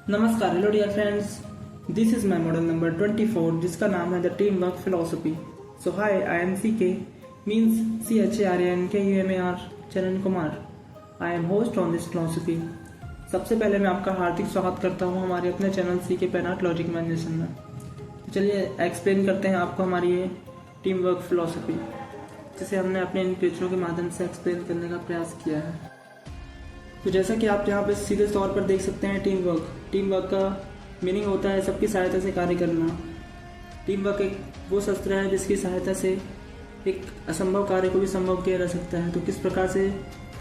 नमस्कार, hello dear friends. This is my model number 24 जिसका नाम है the team work philosophy. So hi, I am CK means CHARNKUMAR Charan Kumar. I am host on this philosophy. सबसे पहले मैं आपका हार्दिक स्वागत करता हूँ हमारे अपने channel CK pen art logic management में। चलिए एक्सप्लेन करते हैं आपको हमारी ये टीम वर्क फिलोसफी, जिसे हमने अपने इन पिक्चरों के माध्यम से एक्सप्लेन करने का प्रयास किया है। तो जैसा कि आप यहाँ पे सीधे तौर पर देख सकते हैं, टीम वर्क का मीनिंग होता है सबकी सहायता से कार्य करना। टीम वर्क एक वो शस्त्र है जिसकी सहायता से एक असंभव कार्य को भी संभव किया जा सकता है। तो किस प्रकार से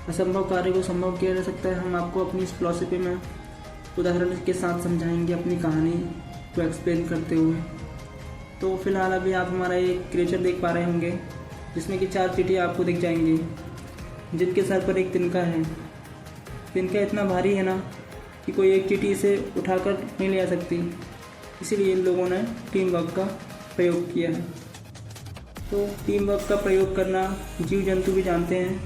असंभव कार्य को संभव किया जा सकता है, हम आपको अपनी इस फिलॉसफी में उदाहरण के साथ समझाएंगे, अपनी कहानी को एक्सप्लेन करते हुए। तो फिलहाल अभी आप हमारा एक क्रिएचर देख पा रहे होंगे, जिसमें कि 4 चींटियाँ आपको दिख जाएंगी, जिनके सर पर एक तिनका है। तिनका इतना भारी है ना कि कोई एक चींटी इसे उठाकर नहीं ले आ सकती, इसीलिए इन लोगों ने टीम वर्क का प्रयोग किया है। तो टीम वर्क का प्रयोग करना जीव जंतु भी जानते हैं,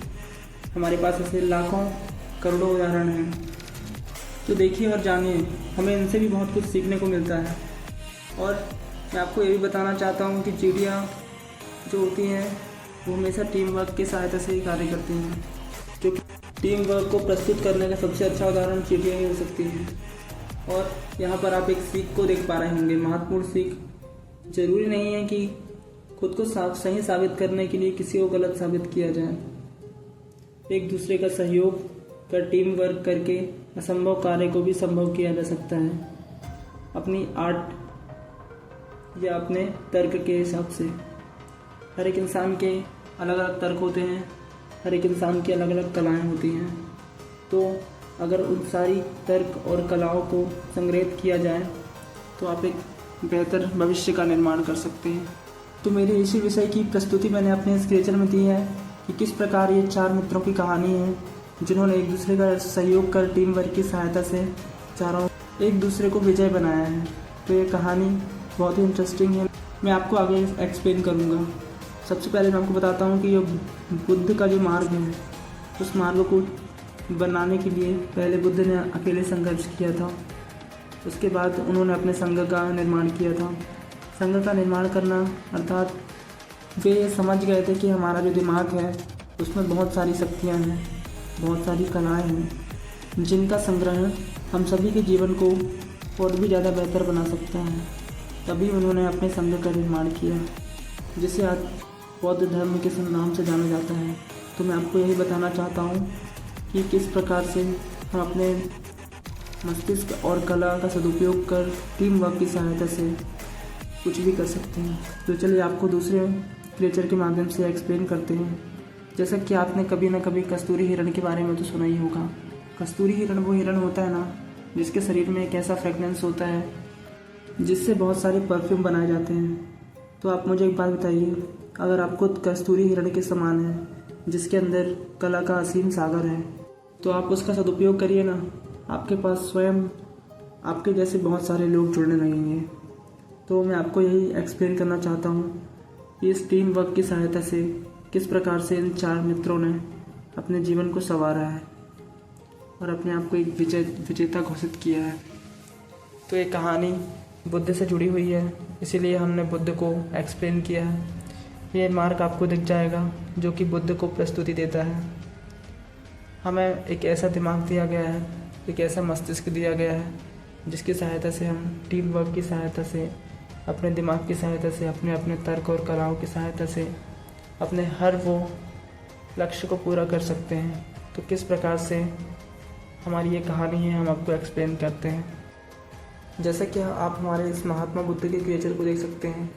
हमारे पास ऐसे लाखों करोड़ों उदाहरण हैं। तो देखिए और जानिए, हमें इनसे भी बहुत कुछ सीखने को मिलता है। और मैं आपको ये भी बताना चाहता हूँ कि चिड़िया जो होती हैं वो हमेशा टीम वर्क की सहायता से ही कार्य करती हैं, क्योंकि टीम वर्क को प्रस्तुत करने का सबसे अच्छा उदाहरण चींटियाँ ही हो सकती हैं। और यहाँ पर आप एक सीख को देख पा रहे होंगे, महत्वपूर्ण सीख। जरूरी नहीं है कि खुद को सही साबित करने के लिए किसी को गलत साबित किया जाए। एक दूसरे का सहयोग कर टीम वर्क करके असंभव कार्य को भी संभव किया जा सकता है, अपनी आर्ट या अपने तर्क के हिसाब से। हर एक इंसान के अलग अलग तर्क होते हैं, हर एक इंसान की अलग अलग कलाएं होती हैं। तो अगर उन सारी तर्क और कलाओं को संग्रहित किया जाए तो आप एक बेहतर भविष्य का निर्माण कर सकते हैं। तो मेरे इसी विषय की प्रस्तुति मैंने अपने इस क्रिएचर में दी है कि किस प्रकार ये 4 मित्रों की कहानी है, जिन्होंने एक दूसरे का सहयोग कर टीम वर्क की सहायता से चारों एक दूसरे को विजय बनाया है। तो ये कहानी बहुत ही इंटरेस्टिंग है, मैं आपको आगे एक्सप्लेन करूँगा। सबसे पहले मैं आपको बताता हूँ कि ये बुद्ध का जो मार्ग है, उस मार्ग को बनाने के लिए पहले बुद्ध ने अकेले संघर्ष किया था। उसके बाद उन्होंने अपने संघ का निर्माण किया था। संघ का निर्माण करना अर्थात वे ये समझ गए थे कि हमारा जो दिमाग है उसमें बहुत सारी शक्तियाँ हैं, बहुत सारी कलाएँ हैं, जिनका संग्रह हम सभी के जीवन को और भी ज़्यादा बेहतर बना सकता है। तभी उन्होंने अपने संघ का निर्माण किया, जिसे आज बौद्ध धर्म के नाम से जाना जाता है। तो मैं आपको यही बताना चाहता हूँ कि किस प्रकार से हम अपने मस्तिष्क और कला का सदुपयोग कर टीम वर्क की सहायता से कुछ भी कर सकते हैं। तो चलिए आपको दूसरे क्रिएचर के माध्यम से एक्सप्लेन करते हैं। जैसा कि आपने कभी ना कभी कस्तूरी हिरण के बारे में तो सुना ही होगा। कस्तूरी हिरण वो हिरण होता है ना, जिसके शरीर में एक ऐसा फ्रेगनेंस होता है जिससे बहुत सारे परफ्यूम बनाए जाते हैं। तो आप मुझे एक बात बताइए, अगर आपको कस्तूरी हिरण के समान है, जिसके अंदर कला का असीम सागर है, तो आप उसका सदुपयोग करिए ना। आपके पास स्वयं आपके जैसे बहुत सारे लोग जुड़ने लगेंगे। तो मैं आपको यही एक्सप्लेन करना चाहता हूँ कि इस टीम वर्क की सहायता से किस प्रकार से इन 4 मित्रों ने अपने जीवन को संवारा है और अपने आप को एक विजेता घोषित किया है। तो ये कहानी बुद्ध से जुड़ी हुई है, इसीलिए हमने बुद्ध को एक्सप्लेन किया है। ये मार्ग आपको दिख जाएगा जो कि बुद्ध को प्रस्तुति देता है। हमें एक ऐसा दिमाग दिया गया है, एक ऐसा मस्तिष्क दिया गया है, जिसकी सहायता से हम टीम वर्क की सहायता से, अपने दिमाग की सहायता से, अपने अपने तर्क और कलाओं की सहायता से अपने हर वो लक्ष्य को पूरा कर सकते हैं। तो किस प्रकार से हमारी ये कहानी है, हम आपको एक्सप्लेन करते हैं। जैसा कि आप हमारे इस महात्मा बुद्ध के क्रिएचर को देख सकते हैं।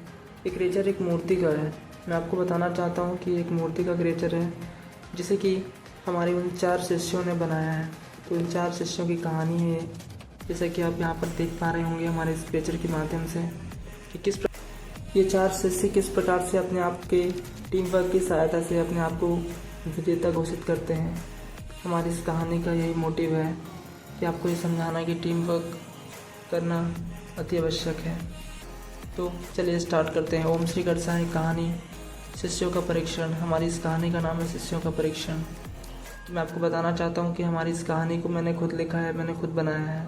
ये क्रिएचर एक मूर्ति का है। मैं आपको बताना चाहता हूँ कि एक मूर्ति का क्रिएचर है, जिसे कि हमारे उन 4 शिष्यों ने बनाया है। तो इन 4 शिष्यों की कहानी है, जैसा कि आप यहाँ पर देख पा रहे होंगे हमारे इस क्रिएचर के माध्यम से, कि ये 4 शिष्य किस प्रकार से अपने आप के टीम वर्क की सहायता से अपने आप को विजेता घोषित करते हैं। हमारी इस कहानी का यही मोटिव है कि आपको ये समझाना कि टीम वर्क करना अति आवश्यक है। तो चलिए स्टार्ट करते हैं। ओम श्री गणसाय कहानी शिष्यों का परीक्षण। हमारी इस कहानी का नाम है शिष्यों का परीक्षण। तो मैं आपको बताना चाहता हूँ कि हमारी इस कहानी को मैंने खुद लिखा है, मैंने खुद बनाया है।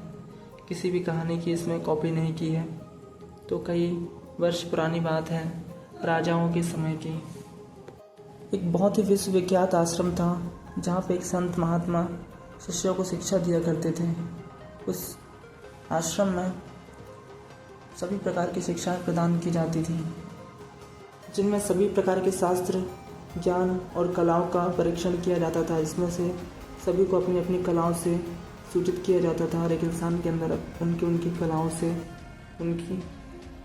किसी भी कहानी की इसमें कॉपी नहीं की है। तो कई वर्ष पुरानी बात है, राजाओं के समय की। एक बहुत ही विश्वविख्यात आश्रम था जहाँ पे एक संत महात्मा शिष्यों को शिक्षा दिया करते थे। उस आश्रम में सभी प्रकार की शिक्षाएं प्रदान की जाती थी, जिनमें सभी प्रकार के शास्त्र, ज्ञान और कलाओं का परीक्षण किया जाता था। इसमें से सभी को अपनी अपनी कलाओं से सूचित किया जाता था। हर एक इंसान के अंदर उनकी कलाओं से उनकी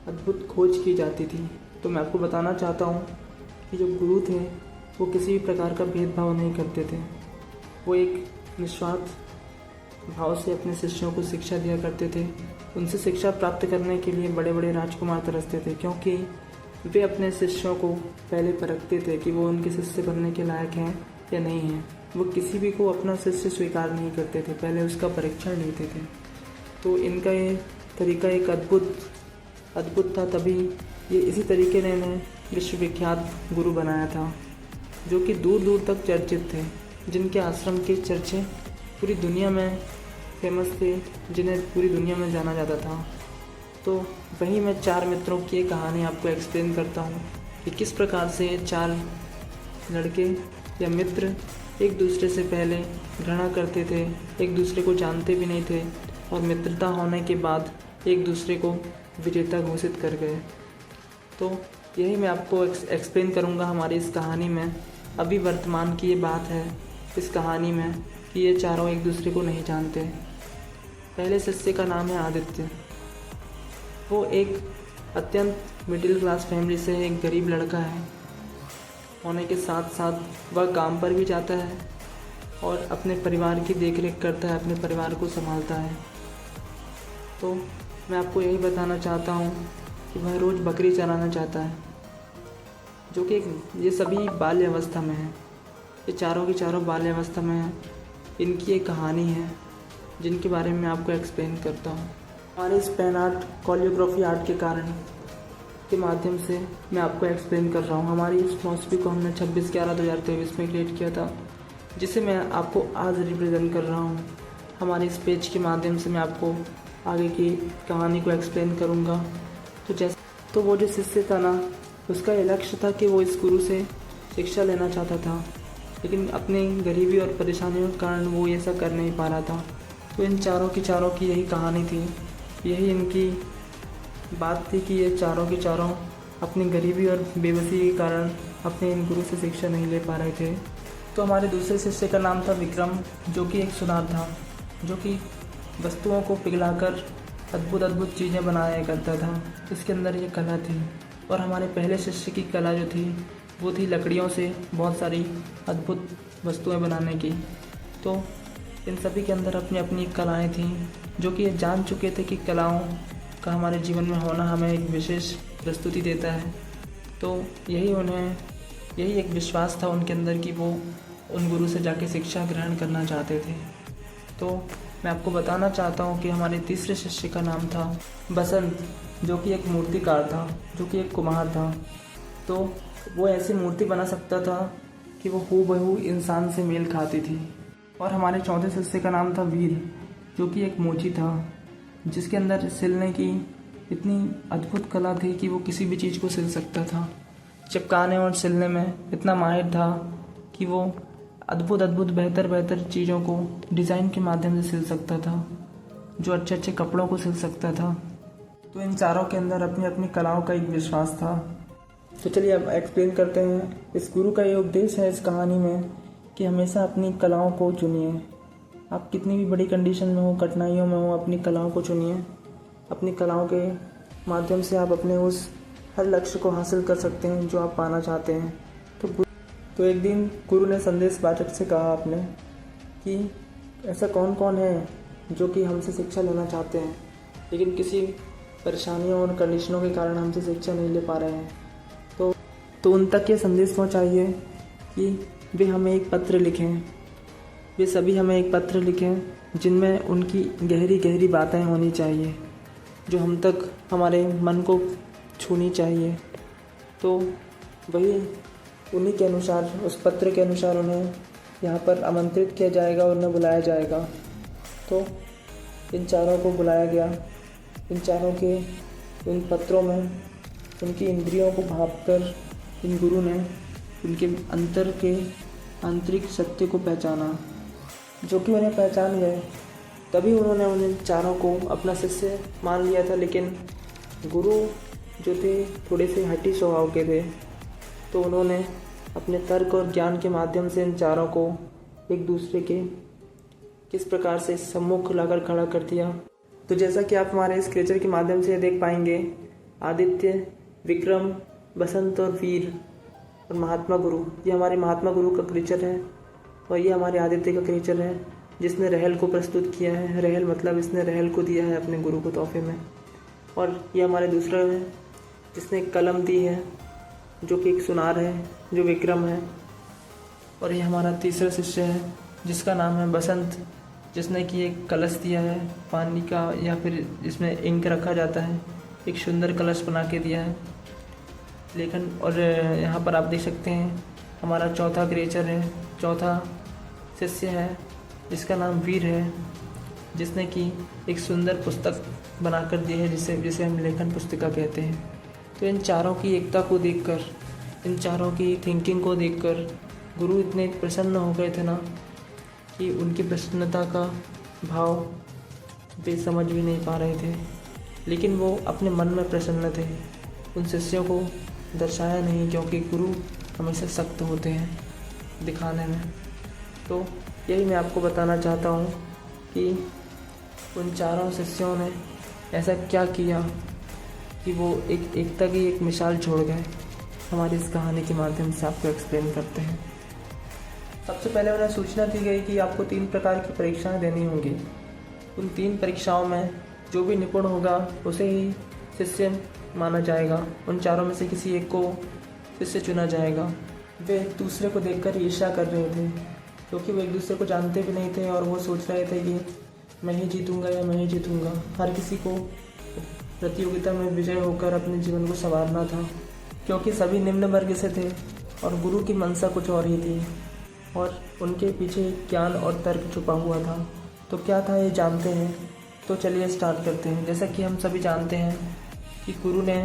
अद्भुत खोज की जाती थी। तो मैं आपको बताना चाहता हूँ कि जो गुरु थे वो किसी भी प्रकार का भेदभाव नहीं करते थे। वो एक निस्वार्थ भाव से अपने शिष्यों को शिक्षा दिया करते थे। उनसे शिक्षा प्राप्त करने के लिए बड़े बड़े राजकुमार तरसते थे, क्योंकि वे अपने शिष्यों को पहले परखते थे कि वो उनके शिष्य बनने के लायक हैं या नहीं हैं। वो किसी भी को अपना शिष्य स्वीकार नहीं करते थे, पहले उसका परीक्षण लेते थे। तो इनका ये तरीका एक अद्भुत था। तभी ये इसी तरीके ने इन्हें विश्वविख्यात गुरु बनाया था, जो कि दूर दूर तक चर्चित थे, जिनके आश्रम के चर्चे पूरी दुनिया में फेमस थे, जिन्हें पूरी दुनिया में जाना जाता था। तो वहीं मैं 4 मित्रों की एक कहानी आपको एक्सप्लेन करता हूँ कि किस प्रकार से 4 लड़के या मित्र एक दूसरे से पहले घृणा करते थे, एक दूसरे को जानते भी नहीं थे, और मित्रता होने के बाद एक दूसरे को विजेता घोषित कर गए। तो यही मैं आपको एक्सप्लेन करूँगा हमारी इस कहानी में। अभी वर्तमान की ये बात है इस कहानी में कि ये चारों एक दूसरे को नहीं जानते। पहले शिष्य का नाम है आदित्य। वो एक अत्यंत मिडिल क्लास फैमिली से एक गरीब लड़का है। होने के साथ साथ वह काम पर भी जाता है और अपने परिवार की देखरेख करता है, अपने परिवार को संभालता है। तो मैं आपको यही बताना चाहता हूँ कि वह रोज़ बकरी चराना चाहता है, जो कि ये सभी बाल्य अवस्था में है। ये चारों की चारों बाल्य अवस्था में हैं। इनकी एक कहानी है जिनके बारे में मैं आपको एक्सप्लेन करता हूँ। हमारे इस पेन आर्ट, कोरियोग्राफी आर्ट के कारण के माध्यम से मैं आपको एक्सप्लेन कर रहा हूँ। हमारी इस फिलॉसफी को हमने 26/11/2023 में क्रिएट किया था, जिसे मैं आपको आज रिप्रेजेंट कर रहा हूँ। हमारे इस पेज के माध्यम से मैं आपको आगे की कहानी को एक्सप्लेन करूँगा। तो वो जो शिष्य था ना, उसका ये लक्ष्य था कि वो इस गुरु से शिक्षा लेना चाहता था, लेकिन अपनी गरीबी और परेशानियों के कारण वो ऐसा कर नहीं पा रहा था। तो इन चारों की यही कहानी थी, यही इनकी बात थी कि ये चारों के चारों अपनी गरीबी और बेबसी के कारण अपने इन गुरु से शिक्षा नहीं ले पा रहे थे। तो हमारे दूसरे शिष्य का नाम था विक्रम, जो कि एक सुनार था, जो कि वस्तुओं को पिघलाकर अद्भुत चीज़ें बनाया करता था। इसके अंदर ये कला थी। और हमारे पहले शिष्य की कला जो थी वो थी लकड़ियों से बहुत सारी अद्भुत वस्तुएं बनाने की। तो इन सभी के अंदर अपनी अपनी कलाएं थीं, जो कि ये जान चुके थे कि कलाओं का हमारे जीवन में होना हमें एक विशेष प्रस्तुति देता है। तो यही एक विश्वास था उनके अंदर कि वो उन गुरु से जाके शिक्षा ग्रहण करना चाहते थे। तो मैं आपको बताना चाहता हूँ कि हमारे तीसरे शिष्य का नाम था बसंत, जो कि एक मूर्तिकार था, जो कि एक कुम्हार था। तो वो ऐसी मूर्ति बना सकता था कि वो हूबहू इंसान से मेल खाती थी। और हमारे चौथे शिष्य का नाम था वीर, जो कि एक मोची था, जिसके अंदर सिलने की इतनी अद्भुत कला थी कि वो किसी भी चीज़ को सिल सकता था। चिपकाने और सिलने में इतना माहिर था कि वो अद्भुत बेहतर चीज़ों को डिज़ाइन के माध्यम से सिल सकता था, जो अच्छे कपड़ों को सिल सकता था। तो इन चारों के अंदर अपनी अपनी कलाओं का एक विश्वास था। तो चलिए अब एक्सप्लेन करते हैं। इस गुरु का ये उपदेश है इस कहानी में कि हमेशा अपनी कलाओं को चुनिए। आप कितनी भी बड़ी कंडीशन में हो, कठिनाइयों में हो, अपनी कलाओं को चुनिए। अपनी कलाओं के माध्यम से आप अपने उस हर लक्ष्य को हासिल कर सकते हैं जो आप पाना चाहते हैं। तो एक दिन गुरु ने संदेश वाचक से कहा आपने कि ऐसा कौन है जो कि हमसे शिक्षा लेना चाहते हैं, लेकिन किसी परेशानियों और कंडीशनों के कारण हमसे शिक्षा नहीं ले पा रहे हैं। तो उन तक ये संदेश पहुंचाइए कि वे हमें एक पत्र लिखें। वे सभी हमें एक पत्र लिखें जिनमें उनकी गहरी बातें होनी चाहिए, जो हम तक हमारे मन को छूनी चाहिए। तो वही उन्हीं के अनुसार, उस पत्र के अनुसार उन्हें यहाँ पर आमंत्रित किया जाएगा और उन्हें बुलाया जाएगा। तो इन चारों को बुलाया गया। इन चारों के उन पत्रों में उनकी इंद्रियों को भांपकर इन गुरु ने उनके अंतर के आंतरिक सत्य को पहचाना, जो कि उन्हें पहचान गए। तभी उन्होंने उन चारों को अपना शिष्य मान लिया था। लेकिन गुरु जो थे थोड़े से हठी स्वभाव के थे, तो उन्होंने अपने तर्क और ज्ञान के माध्यम से इन चारों को एक दूसरे के किस प्रकार से सम्मुख लाकर खड़ा कर दिया। तो जैसा कि आप हमारे इस क्रिएचर के माध्यम से देख पाएंगे, आदित्य, विक्रम, बसंत और वीर और महात्मा गुरु, ये हमारे महात्मा गुरु का क्रिएचर है और ये हमारे आदित्य का क्रिएचर है, जिसने रहल को प्रस्तुत किया है। रहल मतलब इसने रहल को दिया है अपने गुरु को तोहफे में। और ये हमारे दूसरा है जिसने कलम दी है, जो कि एक सुनार है, जो विक्रम है। और ये हमारा तीसरा शिष्य है जिसका नाम है बसंत, जिसने कि एक कलश दिया है पानी का, या फिर इसमें इंक रखा जाता है, एक सुंदर कलश बना के दिया है लेखन। और यहाँ पर आप देख सकते हैं हमारा चौथा क्रिएचर है, चौथा शिष्य है जिसका नाम वीर है, जिसने कि एक सुंदर पुस्तक बनाकर दी है, जिसे हम लेखन पुस्तिका कहते हैं। तो इन चारों की एकता को देखकर, इन चारों की थिंकिंग को देखकर गुरु इतने प्रसन्न हो गए थे ना कि उनकी प्रसन्नता का भाव वे समझ भी नहीं पा रहे थे। लेकिन वो अपने मन में प्रसन्न थे, उन शिष्यों को दर्शाया नहीं, क्योंकि गुरु हमेशा सख्त होते हैं दिखाने में। तो यही मैं आपको बताना चाहता हूँ कि उन चारों शिष्यों ने ऐसा क्या किया कि वो एकता की एक मिसाल छोड़ गए। हमारी इस कहानी के माध्यम से आपको एक्सप्लेन करते हैं। सबसे पहले उन्हें सूचना दी गई कि आपको 3 प्रकार की परीक्षाएं देनी होंगी। उन 3 परीक्षाओं में जो भी निपुण होगा उसे ही शिष्य माना जाएगा। उन चारों में से किसी एक को शिष्य चुना जाएगा। वे एक दूसरे को देखकर ईर्ष्या कर रहे थे, क्योंकि वो एक दूसरे को जानते भी नहीं थे और वो सोच रहे थे कि मैं ही जीतूंगा या मैं ही जीतूंगा। हर किसी को प्रतियोगिता में विजय होकर अपने जीवन को संवारना था, क्योंकि सभी निम्न वर्ग से थे और गुरु की मंशा कुछ और ही थी और उनके पीछे ज्ञान और तर्क छुपा हुआ था। तो क्या था ये जानते हैं। तो चलिए स्टार्ट करते हैं। जैसा कि हम सभी जानते हैं कि गुरु ने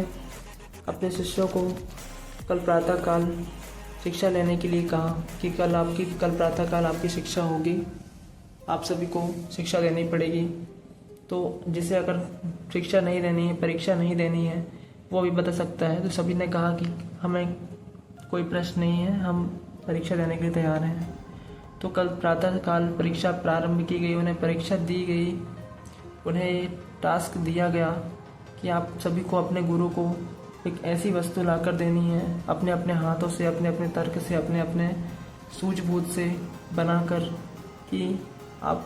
अपने शिष्यों को कल प्रातःकाल शिक्षा लेने के लिए कहा कि कल प्रातःकाल आपकी शिक्षा होगी, आप सभी को शिक्षा देनी पड़ेगी। तो जिसे अगर शिक्षा नहीं देनी है, परीक्षा नहीं देनी है, वो भी बता सकता है। तो सभी ने कहा कि हमें कोई प्रश्न नहीं है, हम परीक्षा देने के लिए तैयार हैं। तो कल प्रातःकाल परीक्षा प्रारंभ की गई, उन्हें परीक्षा दी गई। उन्हें टास्क दिया गया कि आप सभी को अपने गुरु को एक ऐसी वस्तु लाकर देनी है, अपने अपने हाथों से, अपने अपने तर्क से, अपने अपने सूझबूझ से बनाकर, कि आप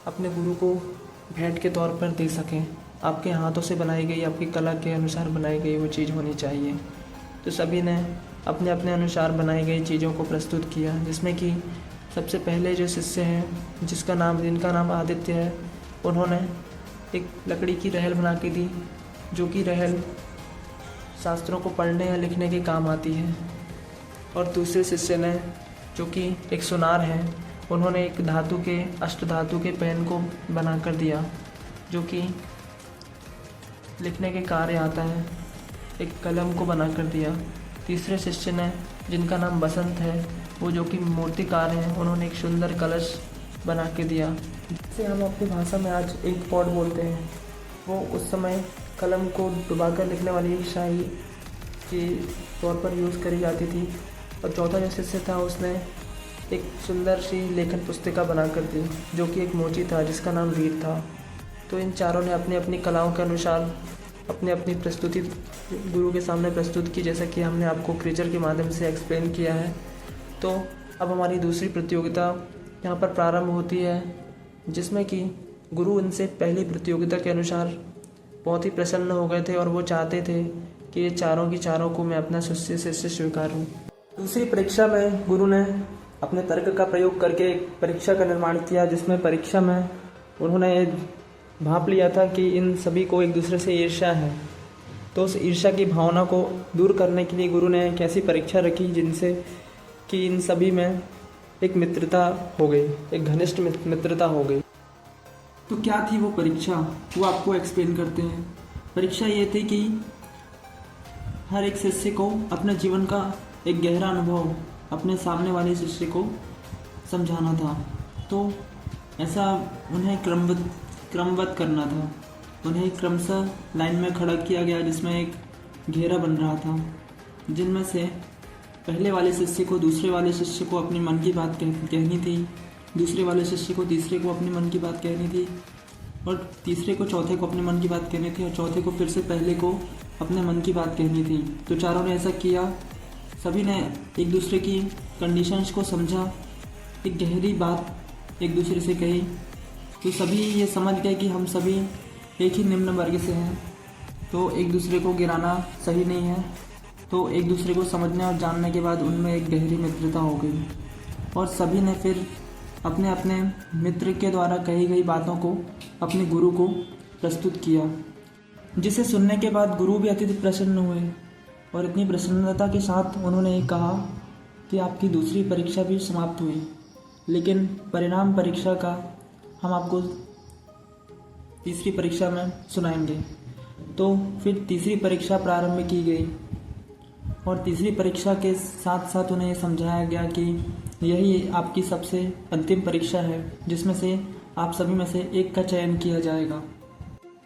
अपने गुरु को भेंट के तौर पर दे सकें। आपके हाथों से बनाई गई, आपकी कला के अनुसार बनाई गई वो चीज़ होनी चाहिए। तो सभी ने अपने अपने अनुसार बनाई गई चीज़ों को प्रस्तुत किया, जिसमें कि सबसे पहले जो शिष्य हैं जिनका नाम आदित्य है, उन्होंने एक लकड़ी की रहल बना के दी, जो कि रहल शास्त्रों को पढ़ने या लिखने के काम आती है। और दूसरे शिष्य ने, जो कि एक सुनार है, उन्होंने एक अष्ट धातु के पेन को बना कर दिया, जो कि लिखने के कार्य आता है। एक कलम को बना कर दिया। तीसरे शिष्य ने, जिनका नाम बसंत है, वो जो कि मूर्तिकार हैं, उन्होंने एक सुंदर कलश बना के दिया, जिसे हम अपनी भाषा में आज इंक पॉट बोलते हैं। वो उस समय कलम को डुबाकर लिखने वाली एक शाही के तौर पर यूज़ करी जाती थी। और चौथा जो शिष्य था, उसने एक सुंदर सी लेखन पुस्तिका बना कर दी, जो कि एक मोची था, जिसका नाम वीर था। तो इन चारों ने अपनी अपनी कलाओं के अनुसार अपनी अपनी प्रस्तुति गुरु के सामने प्रस्तुत की, जैसा कि हमने आपको क्रिएचर के माध्यम से एक्सप्लेन किया है। तो अब हमारी दूसरी प्रतियोगिता यहाँ पर प्रारंभ होती है, जिसमें कि गुरु इनसे पहली प्रतियोगिता के अनुसार बहुत ही प्रसन्न हो गए थे और वो चाहते थे कि ये चारों की चारों को मैं अपना शिष्य स्वीकारूं। दूसरी परीक्षा में गुरु ने अपने तर्क का प्रयोग करके एक परीक्षा का निर्माण किया, जिसमें परीक्षा में उन्होंने भांप लिया था कि इन सभी को एक दूसरे से ईर्ष्या है। तो उस ईर्ष्या की भावना को दूर करने के लिए गुरु ने एक ऐसी परीक्षा रखी जिनसे कि इन सभी में एक मित्रता हो गई, एक घनिष्ठ मित्रता हो गई। तो क्या थी वो परीक्षा, वो आपको एक्सप्लेन करते हैं। परीक्षा ये थी कि हर एक शिष्य को अपने जीवन का एक गहरा अनुभव अपने सामने वाले शिष्य को समझाना था। तो ऐसा उन्हें क्रमबद्ध करना था। उन्हें क्रमशः लाइन में खड़ा किया गया, जिसमें एक घेरा बन रहा था, जिनमें से पहले वाले शिष्य को दूसरे वाले शिष्य को अपनी मन की बात कहनी थी, दूसरे वाले शिष्य को तीसरे को अपनी मन की बात कहनी थी, और तीसरे को चौथे को अपने मन की बात कहनी थी, और चौथे को फिर से पहले को अपने मन की बात कहनी थी। तो चारों ने ऐसा किया। सभी ने एक दूसरे की कंडीशंस को समझा, एक गहरी बात एक दूसरे से कही। तो सभी ये समझ गए कि हम सभी एक ही निम्न वर्ग से हैं, तो एक दूसरे को गिराना सही नहीं है। तो एक दूसरे को समझने और जानने के बाद उनमें एक गहरी मित्रता हो गई, और सभी ने फिर अपने अपने मित्र के द्वारा कही गई बातों को अपने गुरु को प्रस्तुत किया, जिसे सुनने के बाद गुरु भी अत्यधिक प्रसन्न हुए, और इतनी प्रसन्नता के साथ उन्होंने ये कहा कि आपकी दूसरी परीक्षा भी समाप्त हुई, लेकिन परिणाम परीक्षा का हम आपको तीसरी परीक्षा में सुनाएंगे। तो फिर तीसरी परीक्षा प्रारंभ की गई, और तीसरी परीक्षा के साथ साथ उन्हें समझाया गया कि यही आपकी सबसे अंतिम परीक्षा है, जिसमें से आप सभी में से एक का चयन किया जाएगा।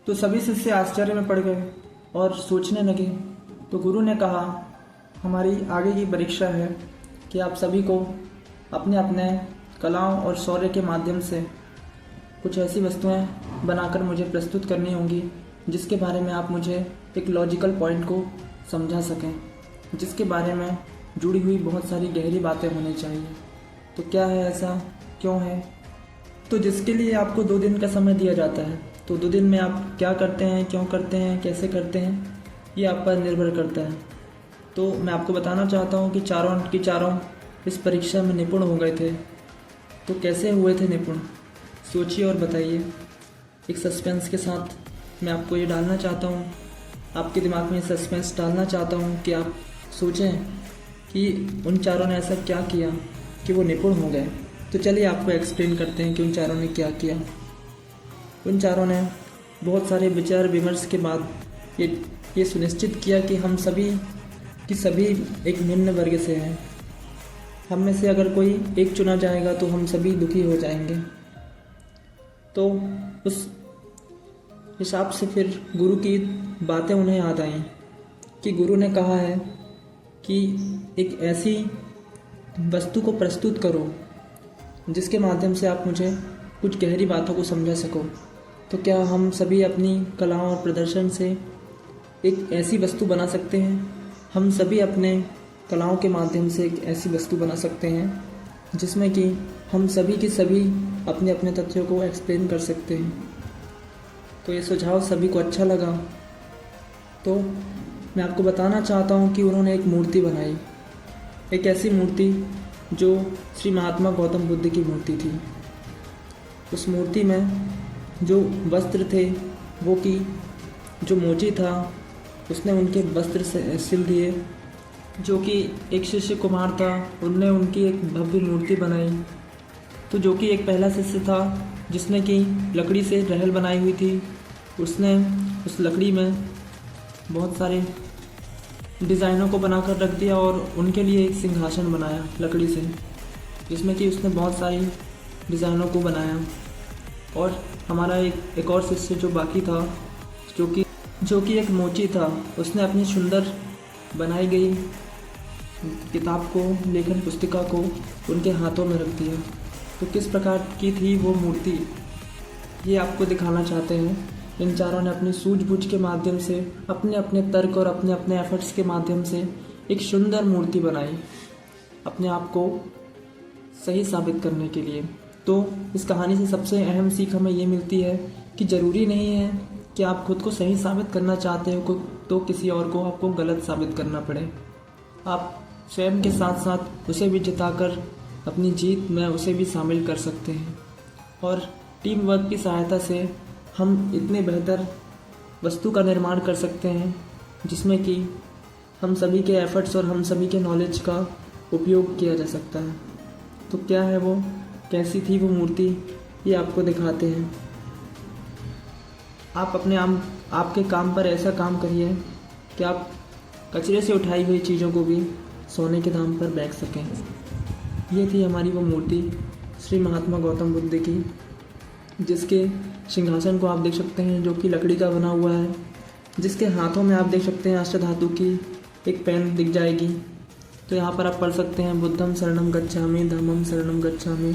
तो सभी शिष्य आश्चर्य में पड़ गए और सोचने लगे। तो गुरु ने कहा, हमारी आगे की परीक्षा है कि आप सभी को अपने अपने कलाओं और शौर्य के माध्यम से कुछ ऐसी वस्तुएं बनाकर मुझे प्रस्तुत करनी होंगी, जिसके बारे में आप मुझे एक लॉजिकल पॉइंट को समझा सकें, जिसके बारे में जुड़ी हुई बहुत सारी गहरी बातें होनी चाहिए। तो क्या है ऐसा, क्यों है? तो जिसके लिए आपको 2 दिन का समय दिया जाता है। तो 2 दिन में आप क्या करते हैं, क्यों करते हैं, कैसे करते हैं, ये आप पर निर्भर करता है। तो मैं आपको बताना चाहता हूँ कि चारों इस परीक्षा में निपुण हो गए थे। तो कैसे हुए थे निपुण, सोचिए और बताइए। एक सस्पेंस के साथ मैं आपको ये डालना चाहता हूँ, आपके दिमाग में सस्पेंस डालना चाहता हूँ कि आप सोचें कि उन चारों ने ऐसा क्या किया कि वो निपुण हो गए। तो चलिए आपको एक्सप्लेन करते हैं कि उन चारों ने क्या किया। उन चारों ने बहुत सारे विचार विमर्श के बाद ये सुनिश्चित किया कि हम सभी की सभी एक निम्न वर्ग से हैं। हम में से अगर कोई एक चुना जाएगा तो हम सभी दुखी हो जाएंगे। तो उस हिसाब से फिर गुरु की बातें उन्हें याद आईं कि गुरु ने कहा है कि एक ऐसी वस्तु को प्रस्तुत करो जिसके माध्यम से आप मुझे कुछ गहरी बातों को समझा सको। तो क्या हम सभी अपनी कलाओं और प्रदर्शन से एक ऐसी वस्तु बना सकते हैं? हम सभी अपने कलाओं के माध्यम से एक ऐसी वस्तु बना सकते हैं जिसमें कि हम सभी के सभी अपने अपने तथ्यों को एक्सप्लेन कर सकते हैं। तो ये सुझाव सभी को अच्छा लगा। तो मैं आपको बताना चाहता हूँ कि उन्होंने एक मूर्ति बनाई, एक ऐसी मूर्ति जो श्री महात्मा गौतम बुद्ध की मूर्ति थी। उस मूर्ति में जो वस्त्र थे वो कि जो मोची था उसने उनके वस्त्र से सिल दिए। जो कि एक शिष्य कुमार था, उनने उनकी एक भव्य मूर्ति बनाई। तो जो कि एक पहला शिष्य था जिसने कि लकड़ी से रहल बनाई हुई थी, उसने उस लकड़ी में बहुत सारे डिज़ाइनों को बनाकर रख दिया और उनके लिए एक सिंहासन बनाया लकड़ी से, जिसमें कि उसने बहुत सारी डिज़ाइनों को बनाया। और हमारा एक और शिष्य जो बाकी था, जो कि एक मोची था, उसने अपनी सुंदर बनाई गई किताब को, लेखन पुस्तिका को उनके हाथों में रख दिया। तो किस प्रकार की थी वो मूर्ति, ये आपको दिखाना चाहते हैं। इन चारों ने अपनी सूझबूझ के माध्यम से, अपने अपने तर्क और अपने अपने एफर्ट्स के माध्यम से एक सुंदर मूर्ति बनाई, अपने आप को सही साबित करने के लिए। तो इस कहानी से सबसे अहम सीख हमें ये मिलती है कि ज़रूरी नहीं है कि आप खुद को सही साबित करना चाहते हो तो किसी और को आपको गलत साबित करना पड़े। आप स्वयं के साथ साथ उसे भी जिताकर अपनी जीत में उसे भी शामिल कर सकते हैं। और टीम वर्क की सहायता से हम इतने बेहतर वस्तु का निर्माण कर सकते हैं जिसमें कि हम सभी के एफर्ट्स और हम सभी के नॉलेज का उपयोग किया जा सकता है। तो क्या है वो, कैसी थी वो मूर्ति, ये आपको दिखाते हैं। आप अपने आपके काम पर ऐसा काम करिए कि आप कचरे से उठाई हुई चीज़ों को भी सोने के दाम पर बेच सकें। ये थी हमारी वो मूर्ति श्री महात्मा गौतम बुद्ध की, जिसके सिंहासन को आप देख सकते हैं जो कि लकड़ी का बना हुआ है, जिसके हाथों में आप देख सकते हैं अष्टधातु की एक पेन दिख जाएगी। तो यहाँ पर आप पढ़ सकते हैं बुद्धम शरणम गच्छामि, धम्मम शरणम गच्छामि,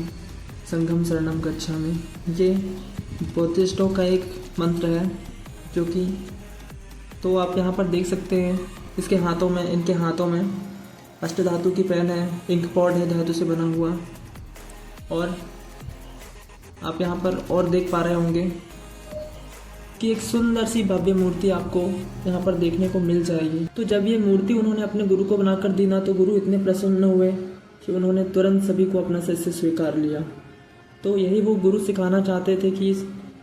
संघम शरणम गच्छामि। ये बौद्धिस्टों का एक मंत्र है जो कि, तो आप यहाँ पर देख सकते हैं इनके हाथों में अष्टधातु की पेन है, इंक पॉट है धातु से बना हुआ, और आप यहाँ पर और देख पा रहे होंगे कि एक सुंदर सी भव्य मूर्ति आपको यहाँ पर देखने को मिल जाएगी। तो जब ये मूर्ति उन्होंने अपने गुरु को बनाकर दी ना, तो गुरु इतने प्रसन्न हुए कि उन्होंने तुरंत सभी को अपना शिष्य स्वीकार लिया। तो यही वो गुरु सिखाना चाहते थे कि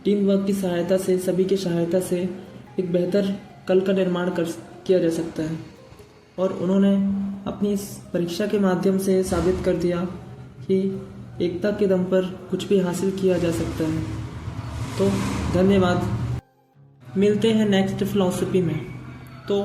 टीम वर्क की सहायता से, सभी की सहायता से एक बेहतर कल का निर्माण किया जा सकता है। और उन्होंने अपनी इस परीक्षा के माध्यम से साबित कर दिया कि एकता के दम पर कुछ भी हासिल किया जा सकता है। तो धन्यवाद, मिलते हैं नेक्स्ट फिलॉसफी में। तो